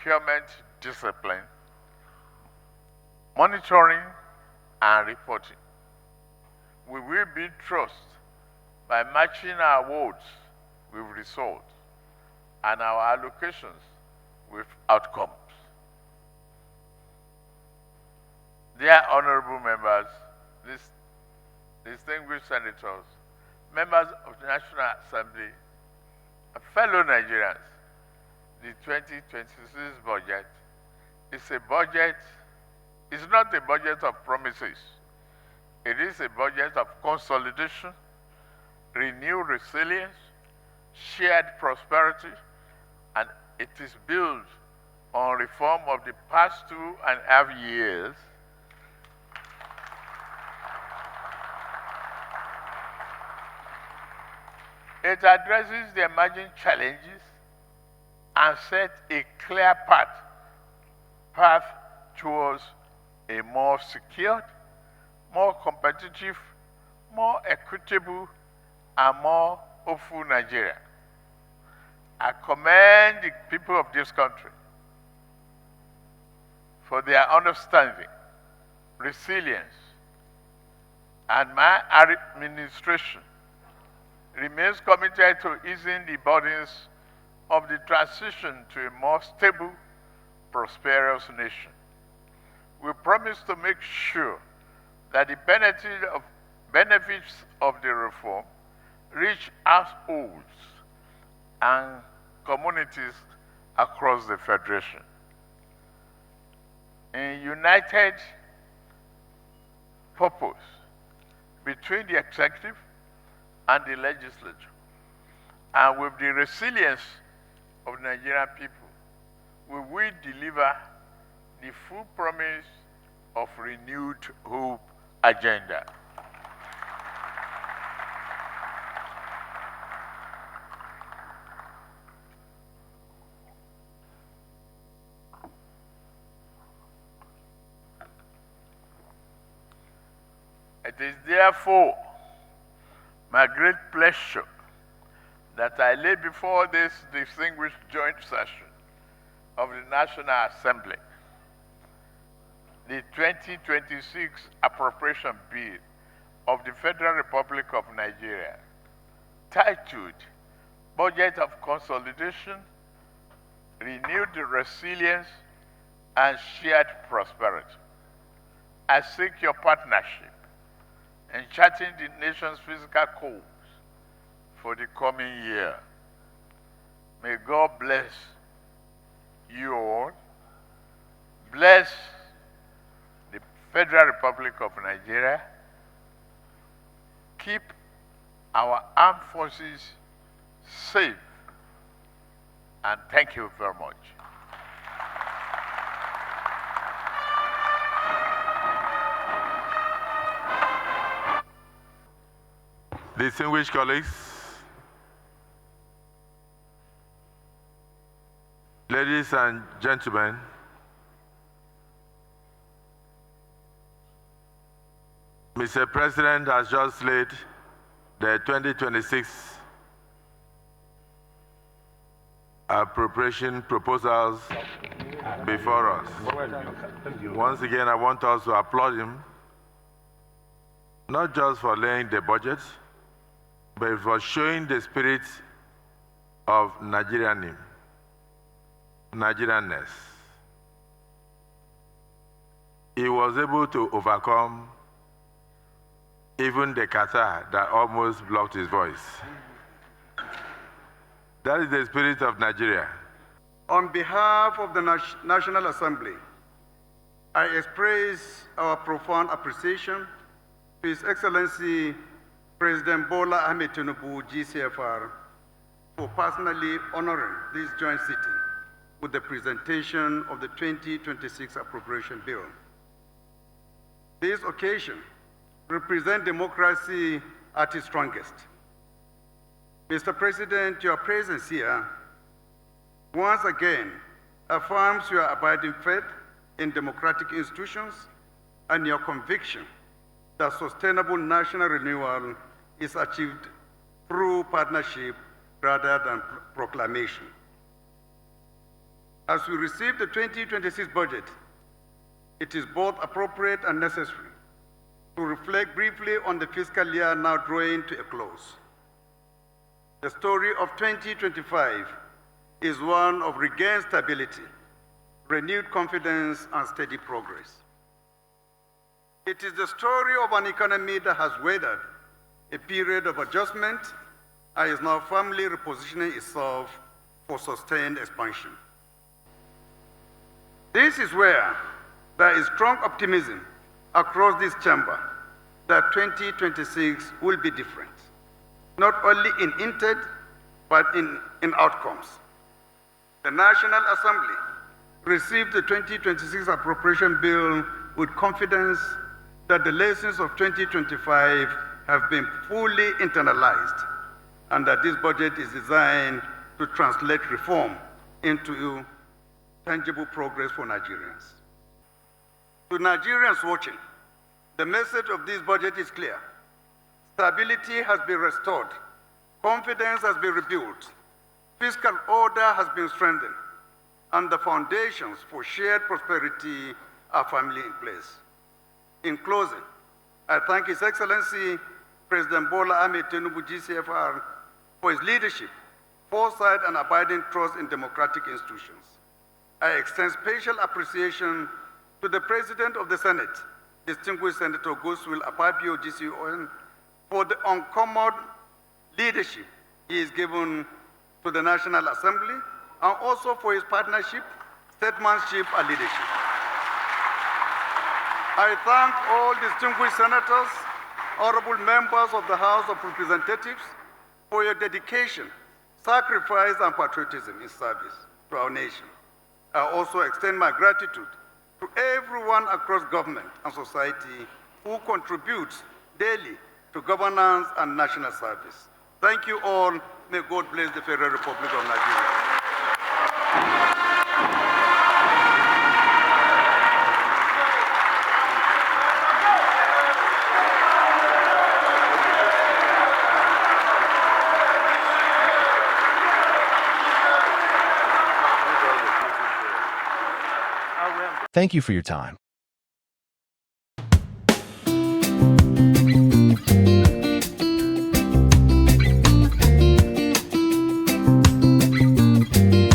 procurement discipline, monitoring, and reporting. We will build trust by matching our words with results and our allocations with outcomes. Dear honorable members, distinguished senators, members of the National Assembly, and fellow Nigerians, the 2026 budget is not a budget of promises. It is a budget of consolidation, renewed resilience, shared prosperity, and it is built on reform of the past 2.5 years. It addresses the emerging challenges and sets a clear path towards a more secured, more competitive, more equitable, and more hopeful Nigeria. I commend the people of this country for their understanding, resilience, and my administration remains committed to easing the burdens of the transition to a more stable, prosperous nation. We promise to make sure that the benefits of the reform reach households and communities across the Federation. In united purpose between the executive and the legislature, and with the resilience of the Nigerian people, we will deliver the full promise of renewed hope agenda. It is therefore my great pleasure that I lay before this distinguished joint session of the National Assembly the 2026 Appropriation Bill of the Federal Republic of Nigeria, titled Budget of Consolidation, Renewed Resilience, and Shared Prosperity. I seek your partnership in charting the nation's fiscal course for the coming year. May God bless you all, bless the Federal Republic of Nigeria, keep our armed forces safe, and thank you very much. Distinguished colleagues, ladies and gentlemen, Mr. President has just laid the 2026 appropriation proposals before us. Once again, I want us to applaud him, not just for laying the budget, but for showing the spirit of Nigerianness. He was able to overcome even the Qatar that almost blocked his voice. That is the spirit of Nigeria. On behalf of the National Assembly, I express our profound appreciation to His Excellency President Bola Tinubu, GCFR, for personally honoring this joint sitting with the presentation of the 2026 Appropriation Bill. This occasion represents democracy at its strongest. Mr. President, your presence here once again affirms your abiding faith in democratic institutions and your conviction that sustainable national renewal is achieved through partnership rather than proclamation. As we receive the 2026 budget, it is both appropriate and necessary to reflect briefly on the fiscal year now drawing to a close. The story of 2025 is one of regained stability, renewed confidence, and steady progress. It is the story of an economy that has weathered a period of adjustment and is now firmly repositioning itself for sustained expansion. This is where there is strong optimism across this chamber that 2026 will be different, not only in intent, but in outcomes. The National Assembly received the 2026 appropriation bill with confidence that the lessons of 2025 have been fully internalized and that this budget is designed to translate reform into tangible progress for Nigerians. To Nigerians watching, the message of this budget is clear. Stability has been restored, confidence has been rebuilt, fiscal order has been strengthened, and the foundations for shared prosperity are firmly in place. In closing, I thank His Excellency President Bola Tinubu GCFR for his leadership, foresight, and abiding trust in democratic institutions. I extend special appreciation to the President of the Senate, distinguished Senator Goswill Akpabio GCON, for the uncommon leadership he has given to the National Assembly, and also for his partnership, statesmanship, and leadership. I thank all distinguished senators, honorable members of the House of Representatives, for your dedication, sacrifice, and patriotism in service to our nation. I also extend my gratitude to everyone across government and society who contributes daily to governance and national service. Thank you all. May God bless the Federal Republic of Nigeria. Thank you for your time.